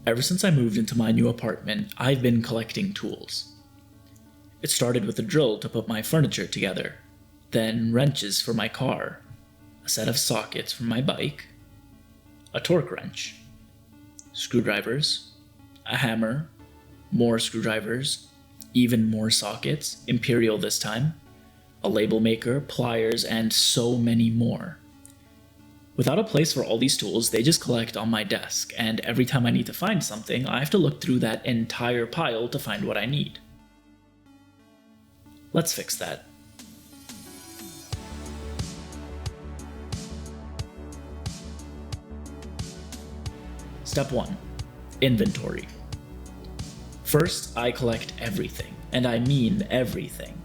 Ever since I moved into my new apartment, I've been collecting tools. It started with a drill to put my furniture together, then wrenches for my car, a set of sockets for my bike, a torque wrench, screwdrivers, a hammer, more screwdrivers, even more sockets, imperial this time, a label maker, pliers, and so many more. Without a place for all these tools, they just collect on my desk, and every time I need to find something, I have to look through that entire pile to find what I need. Let's fix that. Step 1. Inventory. First, I collect everything, and I mean everything.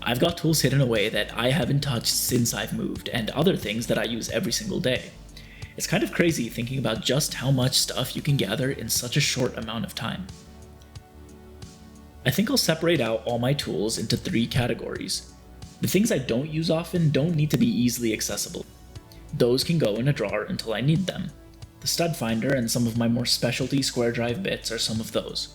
I've got tools hidden away that I haven't touched since I've moved, and other things that I use every single day. It's kind of crazy thinking about just how much stuff you can gather in such a short amount of time. I think I'll separate out all my tools into 3 categories. The things I don't use often don't need to be easily accessible. Those can go in a drawer until I need them. The stud finder and some of my more specialty square drive bits are some of those.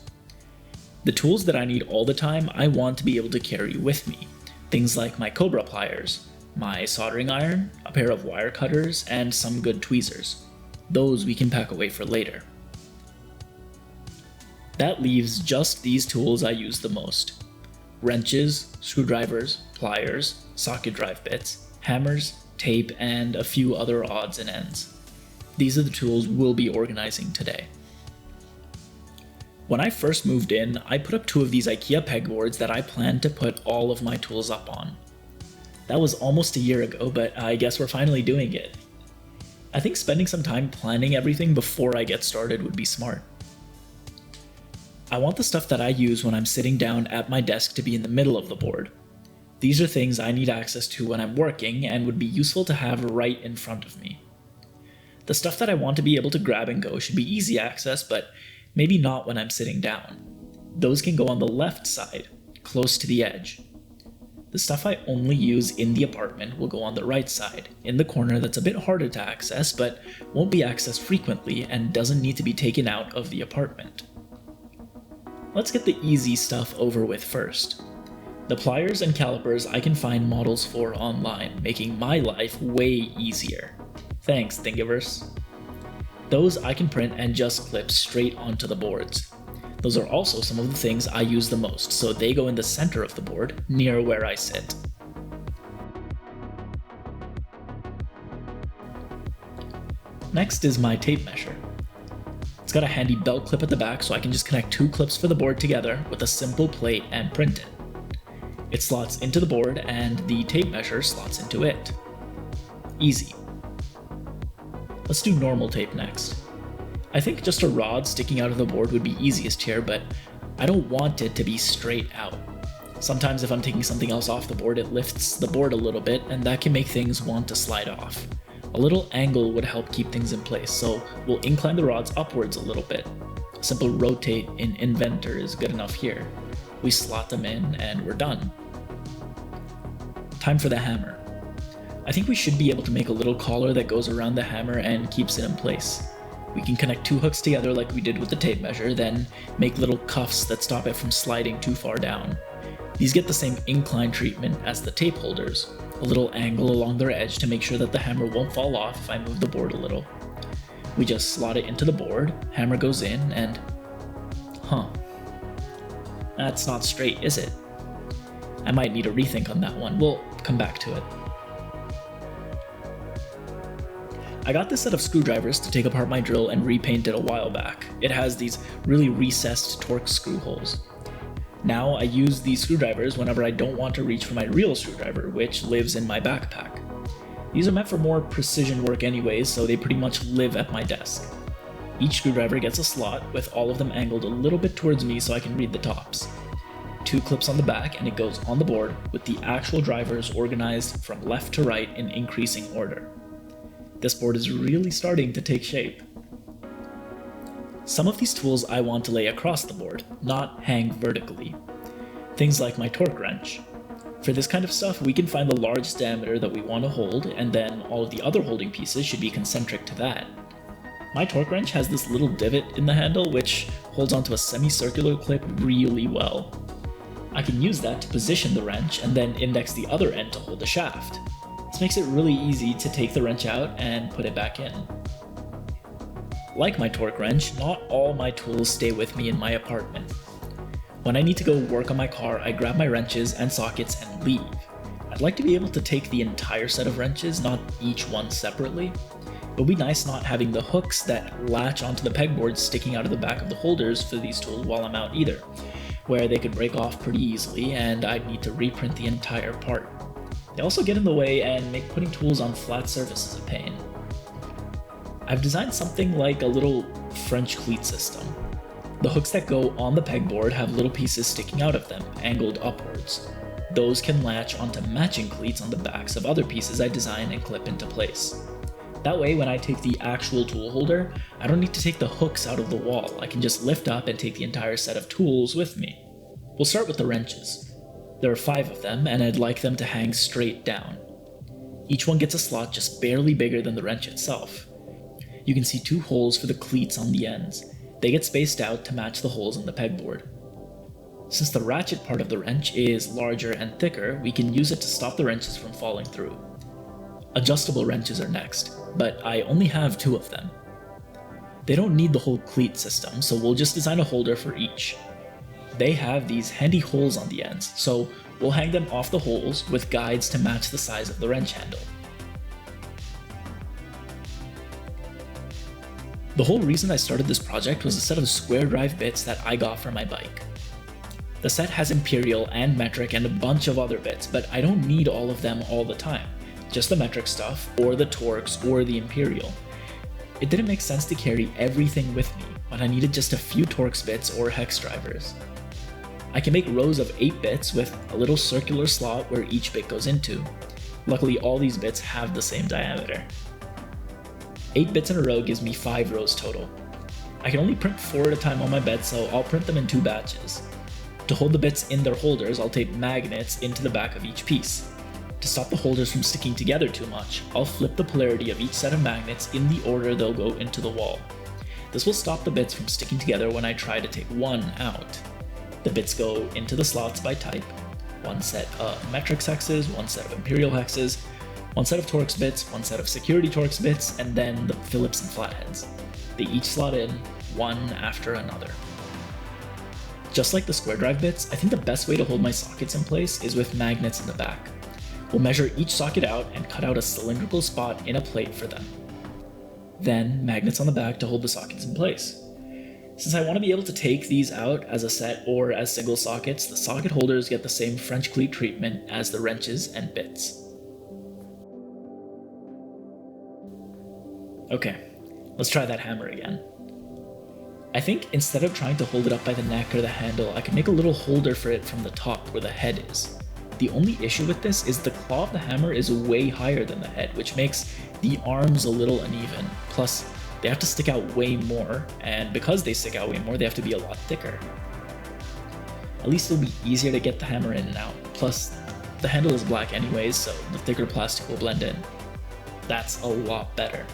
The tools that I need all the time, I want to be able to carry with me. Things like my Cobra pliers, my soldering iron, a pair of wire cutters, and some good tweezers. Those we can pack away for later. That leaves just these tools I use the most. Wrenches, screwdrivers, pliers, socket drive bits, hammers, tape, and a few other odds and ends. These are the tools we'll be organizing today. When I first moved in, I put up 2 of these IKEA pegboards that I planned to put all of my tools up on. That was almost a year ago, but I guess we're finally doing it. I think spending some time planning everything before I get started would be smart. I want the stuff that I use when I'm sitting down at my desk to be in the middle of the board. These are things I need access to when I'm working and would be useful to have right in front of me. The stuff that I want to be able to grab and go should be easy access, but maybe not when I'm sitting down. Those can go on the left side, close to the edge. The stuff I only use in the apartment will go on the right side, in the corner that's a bit harder to access, but won't be accessed frequently and doesn't need to be taken out of the apartment. Let's get the easy stuff over with first. The pliers and calipers I can find models for online, making my life way easier. Thanks, Thingiverse. Those I can print and just clip straight onto the boards. Those are also some of the things I use the most, so they go in the center of the board, near where I sit. Next is my tape measure. It's got a handy belt clip at the back so I can just connect 2 clips for the board together with a simple plate and print it. It slots into the board and the tape measure slots into it. Easy. Let's do normal tape next. I think just a rod sticking out of the board would be easiest here, but I don't want it to be straight out. Sometimes if I'm taking something else off the board, it lifts the board a little bit, and that can make things want to slide off. A little angle would help keep things in place, so we'll incline the rods upwards a little bit. A simple rotate in Inventor is good enough here. We slot them in, and we're done. Time for the hammer. I think we should be able to make a little collar that goes around the hammer and keeps it in place. We can connect 2 hooks together like we did with the tape measure, then make little cuffs that stop it from sliding too far down. These get the same incline treatment as the tape holders, a little angle along their edge to make sure that the hammer won't fall off if I move the board a little. We just slot it into the board, hammer goes in, and... That's not straight, is it? I might need a rethink on that one. We'll come back to it. I got this set of screwdrivers to take apart my drill and repaint it a while back. It has these really recessed Torx screw holes. Now I use these screwdrivers whenever I don't want to reach for my real screwdriver, which lives in my backpack. These are meant for more precision work anyways, so they pretty much live at my desk. Each screwdriver gets a slot, with all of them angled a little bit towards me so I can read the tops. 2 clips on the back and it goes on the board, with the actual drivers organized from left to right in increasing order. This board is really starting to take shape. Some of these tools I want to lay across the board, not hang vertically. Things like my torque wrench. For this kind of stuff, we can find the large diameter that we want to hold, and then all of the other holding pieces should be concentric to that. My torque wrench has this little divot in the handle which holds onto a semicircular clip really well. I can use that to position the wrench and then index the other end to hold the shaft. This makes it really easy to take the wrench out and put it back in. Like my torque wrench, not all my tools stay with me in my apartment. When I need to go work on my car, I grab my wrenches and sockets and leave. I'd like to be able to take the entire set of wrenches, not each one separately. It would be nice not having the hooks that latch onto the pegboards sticking out of the back of the holders for these tools while I'm out either, where they could break off pretty easily and I'd need to reprint the entire part. They also get in the way and make putting tools on flat surfaces a pain. I've designed something like a little French cleat system. The hooks that go on the pegboard have little pieces sticking out of them, angled upwards. Those can latch onto matching cleats on the backs of other pieces I design and clip into place. That way, when I take the actual tool holder, I don't need to take the hooks out of the wall. I can just lift up and take the entire set of tools with me. We'll start with the wrenches. There are 5 of them, and I'd like them to hang straight down. Each one gets a slot just barely bigger than the wrench itself. You can see 2 holes for the cleats on the ends. They get spaced out to match the holes in the pegboard. Since the ratchet part of the wrench is larger and thicker, we can use it to stop the wrenches from falling through. Adjustable wrenches are next, but I only have 2 of them. They don't need the whole cleat system, so we'll just design a holder for each. They have these handy holes on the ends, so we'll hang them off the holes with guides to match the size of the wrench handle. The whole reason I started this project was a set of square drive bits that I got for my bike. The set has imperial and metric and a bunch of other bits, but I don't need all of them all the time. Just the metric stuff, or the torques, or the imperial. It didn't make sense to carry everything with me when I needed just a few torques bits or hex drivers. I can make rows of 8 bits with a little circular slot where each bit goes into. Luckily, all these bits have the same diameter. 8 bits in a row gives me 5 rows total. I can only print 4 at a time on my bed, so I'll print them in 2 batches. To hold the bits in their holders, I'll tape magnets into the back of each piece. To stop the holders from sticking together too much, I'll flip the polarity of each set of magnets in the order they'll go into the wall. This will stop the bits from sticking together when I try to take one out. The bits go into the slots by type. 1 set of metric hexes, 1 set of imperial hexes, 1 set of torques bits, 1 set of security torques bits, and then the Phillips and flatheads. They each slot in, one after another. Just like the square drive bits, I think the best way to hold my sockets in place is with magnets in the back. We'll measure each socket out and cut out a cylindrical spot in a plate for them. Then magnets on the back to hold the sockets in place. Since I want to be able to take these out as a set or as single sockets, the socket holders get the same French cleat treatment as the wrenches and bits. Okay, let's try that hammer again. I think instead of trying to hold it up by the neck or the handle, I could make a little holder for it from the top where the head is. The only issue with this is the claw of the hammer is way higher than the head, which makes the arms a little uneven. Plus, they have to stick out way more, and because they stick out way more, they have to be a lot thicker. At least it'll be easier to get the hammer in and out. Plus, the handle is black anyways, so the thicker plastic will blend in. That's a lot better.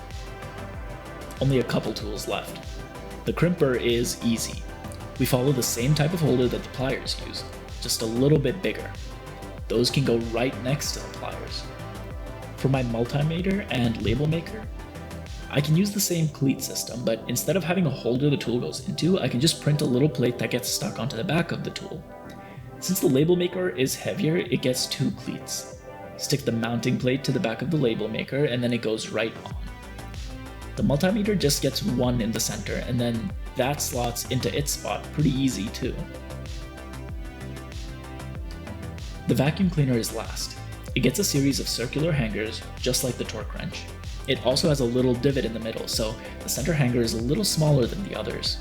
Only a couple tools left. The crimper is easy. We follow the same type of holder that the pliers use, just a little bit bigger. Those can go right next to the pliers. For my multimeter and label maker, I can use the same cleat system, but instead of having a holder the tool goes into, I can just print a little plate that gets stuck onto the back of the tool. Since the label maker is heavier, it gets 2 cleats. Stick the mounting plate to the back of the label maker and then it goes right on. The multimeter just gets 1 in the center, and then that slots into its spot pretty easy too. The vacuum cleaner is last. It gets a series of circular hangers, just like the torque wrench. It also has a little divot in the middle, so the center hanger is a little smaller than the others.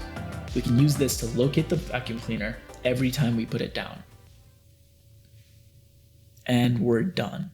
We can use this to locate the vacuum cleaner every time we put it down. And we're done.